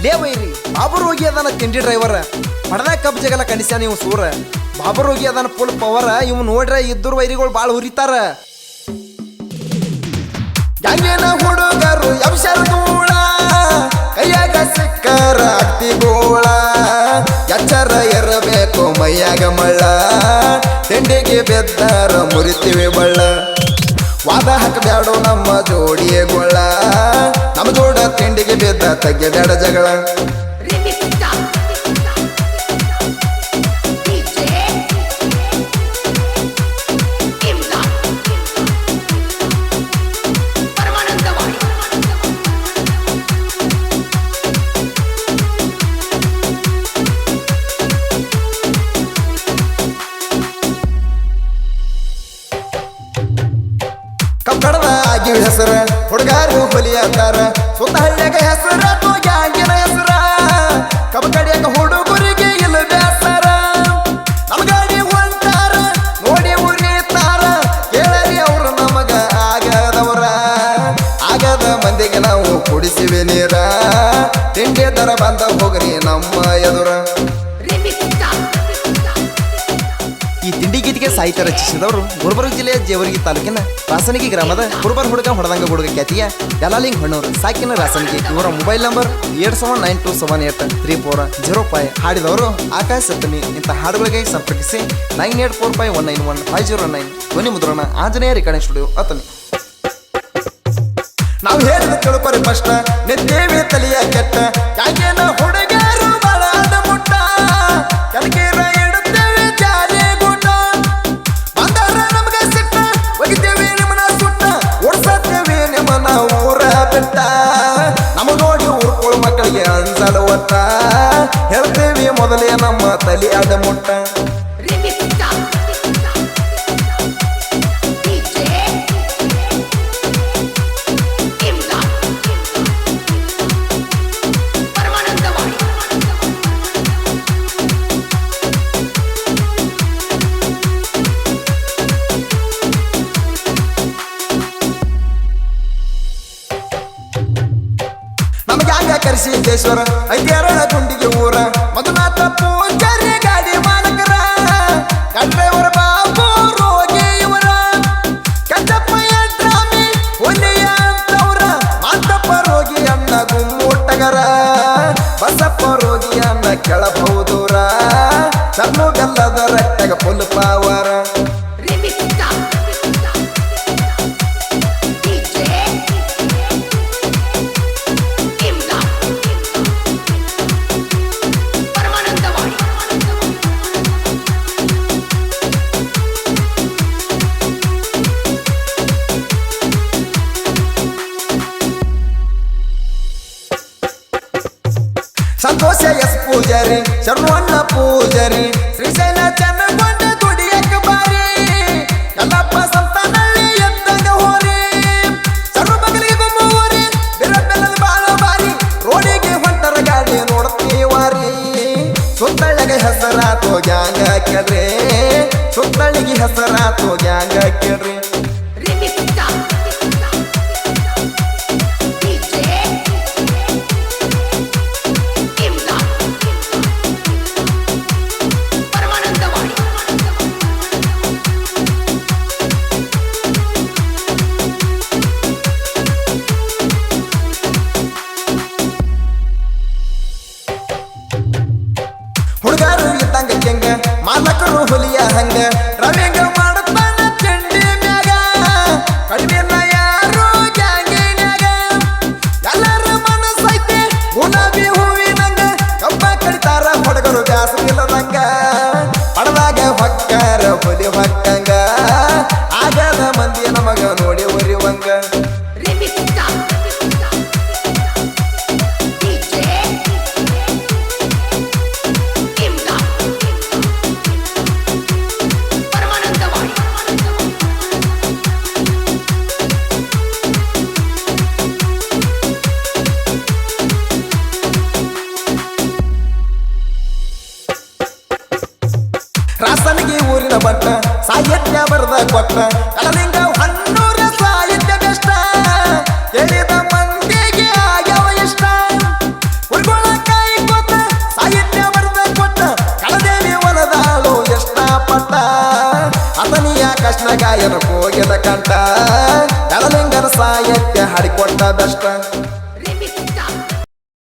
ಲೇ ವೈರಿ ಬಾಬರ್ ಹೋಗಿ ಅದನ್ನ ತಿಂಡಿ ಡ್ರೈವರ್ ಪಡದ ಕಬ್ ಜಗಲ ಕಣಿಸ್ಯಾನ ಇವ್ ಸೂರ ಬಾಬರ್ ಹೋಗಿ ಅದನ್ನ ಫುಲ್ ಪವರ್ ಇವ್ ನೋಡ್ರ ಇದ್ದೂರ್ ವೈರಿಗಳು ಬಾಳ ಹುರಿತಾರ ಗಂಗೇನ ಹುಡುಗರು ಯಂಶರ ಧೂಳ ಕೈಯಾಗ ಸಿಕ್ಕರ ಅತ್ತಿಗೋಳ ಎಚ್ಚರ ಇರಬೇಕು ಮೈಯಾಗ ಮಳ್ಳ ತಿಂಡಿಗೆ ಬೆದ್ದಾರ ಮುರಿತೀವಿ ಬಳ್ಳ ವಾದ ಹಾಕಬ್ಯಾಡೋ ನಮ್ಮ ಜೋಡಿಯೇ ಗೊಳ್ಳ ನಮ್ಮ ಜೋಡ ತಿಂಡಿಗೆ ಬೆದ್ದ ತೆಗೆಬೇಡ ಜಗಳ ಕಬ್ಬಡದ ಆಗಿ ಹೆಸರ ಹುಡುಗಾರು ಹೊಲಿಯತ್ತಾರ ಸುತ್ತ ಹಳ್ಳಿಯಾಗ ಹೆಸರ ಗ್ಯಾಂಗಿನ ಹೆಸರ ಕಬ್ಬ ಕಡಿಯಾಕ ಹುಡುಗರಿಗೆ ಇಲ್ಲ ಬ್ಯಾಸರ ನಮ್ಮ ಗಾಡಿ ಹೊಂಟಾರ ನೋಡಿ ಉರಿತಾರ ಕೇಳರಿ ಅವರು ನಮಗ ಆಗದವರ ಆಗದ ಮಂದಿಗೆ ನಾವು ಕುಡಿಸಿವೆ ನೀರ ತಿಂಡಿ ದರ ಬಂದ ಹೋಗ್ರಿ ನಮ್ಮ ಎದುರ ಈ ತಿಂಡಿ ಗೀತಿಗೆ ಸಾಹಿತ್ಯ ರಚಿಸಿದವರು ಗುಲ್ಬರ್ಗ ಜಿಲ್ಲೆಯ ಜೇವರ್ಗಿ ತಾಲೂಕಿನ ರಾಸನಿಗಿ ಗ್ರಾಮದ ಕುರುಬರ್ ಹುಡುಗ ಹೊಡೆದಂಗ ಹುಡುಗ ಖ್ಯಾತಿಯ ಯಲಾಲಿಂಗ್ ಹಣ್ಣೂರು ಸಾಕಿನ ರಾಸನಿಗಿ ಇವರ ಮೊಬೈಲ್ ನಂಬರ್ 8792783405 ಹಾಡಿದವರು ಆಕಾಶ್ ಸತ್ತಮಿ ಇಂಥ ಹಾಡುಗಳಿಗೆ ಸಂಪರ್ಕಿಸಿ 9845191509 ಧ್ವನಿ ಮುದ್ರಣ ಆಂಜನೇಯ ರೆಕಾರ್ಡಿಂಗ್ ಸ್ಟುಡಿಯೋ ಅತನಿ ನಾವು ಹೇಳಿದ ತಿಳ್ಕೊರಿ ಫಸ್ಟ್ ನಿದ್ದೇವೆ ತಲೆಯ ಕೆಟ್ಟ ಯಾಕೇನ ಹುಡುಗರು ಬಾಳಾದ ಮುಟ್ಟ ಕಲಕೇರ ಇಡುತ್ತೇವೆ ಜಾಲಿ ಗುಡ್ಡ ಬಂದಾರ ನಮಗ ಸಿಟ್ಟ ಒಗಿತೇವೆ ನಿಮ್ಮನ ಸುಟ್ಟ ಓಡ್ಸತ್ತೇವೆ ನಿಮ್ಮನ ಊರ ಬಿಟ್ಟ ನಮ್ಮ ನೋಡಿ ಊರ್ಕೊಳ ಮಕ್ಕಳಿಗೆ ಅನ್ಸಲ ಒಟ್ಟ ಹೇಳ್ತೇವೆ ಮೊದಲೇ ನಮ್ಮ ತಲೆ ಅದ ಮುಟ್ಟ ಕರಿಸಿದ್ದೇಶ್ವರ ಐದೇರಳ ಗುಂಡಿಗೆ ಊರ ಮಧುನಾಥ ಪೂಜಾರಿ ಗಾಡಿ ಮಾಲಕರ ಡ್ರೈವರ ಬಾಬು ರೋಗಿ ಇವರ ಕೆಂಚಪ್ಪ ಡ್ರಾಮಿ ಒಲಿಯ ಅಂತವ್ರ ಮಾತಪ್ಪ ರೋಗಿ ಅನ್ನ ಗುಮ್ಮೂಟಗರ ಬಸಪ್ಪ ರೋಗಿ ಅನ್ನ ಕೆಳಬಹುದೂರ ಸಣ್ಣ ಗಲ್ಲದ ರಟ್ಟಗ ಫುಲ್ ಪಾವರ ಸಂತೋಷ ಎಸ್ ಪೂಜಾರಿ ಶರಣವಣ್ಣ ಪೂಜಾರಿ ಶ್ರೀಶೈಲ ಚನ್ನಗೊಂಡ ದುಡಿಯಕ ಬಾರಿ ಕಲ್ಲಪ್ಪ ಸಂತಾನಳ್ಳಿ ಎದ್ದಂಗ ಹೋರಿ ಸರ್ವ ಬಗಲಿಗೆ ಗುಮ್ಮೂರಿ ಬಿರಬೆಲ್ಲದ ಬಾಳ ಬಾರಿ ರೋಡಿಗೆ ಹೊಂಟರ ಗಾಡಿ ನೋಡ್ತೀವಾರಿ ಸುತ್ತಳಿಗೆ ಹೆಸರಾತೋ ಗ್ಯಾಂಗ ಕೇಳ್ರಿ ಸುತ್ತಳಿಗೆ ಹೆಸರಾತೋ ಗ್ಯಾಂಗ ಕೇಳ್ರಿ ಹುಡುಗಾರು ಇದ್ದಂಗ ಕೆಂಗ ಮಾಲಕರು ಹುಲಿಯ ಹಂಗ ರವಿಂಗ ಮಾಡುತ್ತಾನ ತಿಂಡಿ ಮ್ಯಾಗ ಕಡಿಮೆನ ಯಾರು ಗ್ಯಾಂಗಿನ್ಯಾಗ ಎಲ್ಲರ ಮನಸ್ಸೈತೆ ಗುಲಾಬಿ ಹೂವಿನಂಗ ಕಬ್ಬ ಕಡಿತಾರ ಹುಡುಗರು ಬ್ಯಾಸರಿಲ್ಲದಂಗ ಪಡದಾಗ ಹೊಕ್ಕಾರ ಹುಲಿ ಹೊಕ್ಕಂಗ ಆಗದ ಮಂದಿ ನಮಗ ನೋಡಿ ಉರಿವಂಗ ರಾಸನಿಗೆ ಊರಿನ ಬಟ್ಟ ಸಾಹಿತ್ಯ ಬರದ ಕೊಟ್ಟ ಕಲಲಿಂಗ ಹಣ್ಣೂರ ಸಾಹಿತ್ಯ ಬೆಷ್ಟ ಹೇಳಿದ ಮಂದಿಗೆ ಆಗ್ಯಾವ ಇಷ್ಟ ಉಳ್ಗೊಳ ಕೃಷ್ಣ ಗಾಯನ ಹೋಗಿದ ಕಂಠ ಕಳಲಿಂಗನ ಸಾಹಿತ್ಯ ಹಾಡಿಕೊಟ್ಟ ಬೆಷ್ಟ